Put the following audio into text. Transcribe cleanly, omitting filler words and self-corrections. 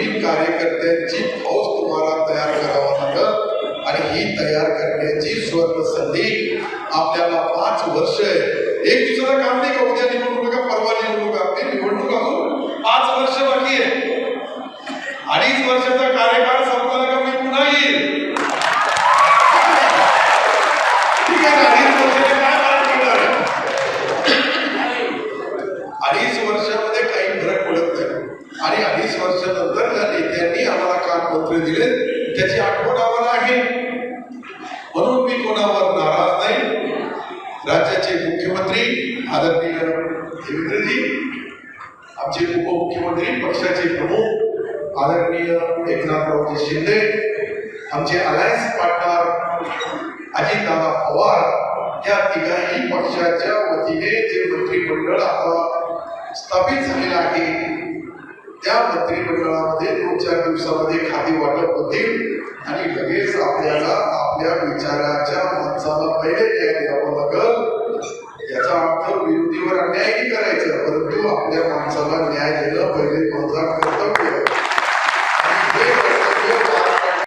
नवीन कार्यकर्त्यांची फौज तुम्हाला तयार करावं लागेल आणि ही तयार करण्याची स्वर्ण संधी आपल्याला 5 वर्ष एक दुसरं काम नाही का उद्या निवडणूक का परवा निवडणूक आपली निवडणूक अजून 5 वर्ष बाकी आहे 2.5 वर्षाचा कार्यकाळ संपला का मी पुन्हा येईल ठीक आहे 2.5 वर्षाने काय फरक पडणार आहे 2.5 वर्षामध्ये काही फरक पडत नाही आणि 2.5 वर्षानंतर ज्या नेत्यांनी आम्हाला काम मंत्री दिले त्याची आठवण आम्हाला आहे म्हणून मी कोणावर नाराज नाही राज्याचे मुख्यमंत्री आदरणीय देवेंद्रजी आमचे उपमुख्यमंत्री पक्षाचे प्रमुख आदरणीय एकनाथरावजी शिंदे आमचे अलायन्स पार्टनर अजितदादा पवार या तिघाही पक्षाच्या वतीने जे मंत्रिमंडळ आता स्थापित झालेलं आहे त्या मंत्रिमंडळामध्ये 2-4 दिवसामध्ये खाती वाटप होतील आणि लगेच आपल्याला आपल्या विचाराच्या माणसाला पहिले न्याय द्यावं लागेल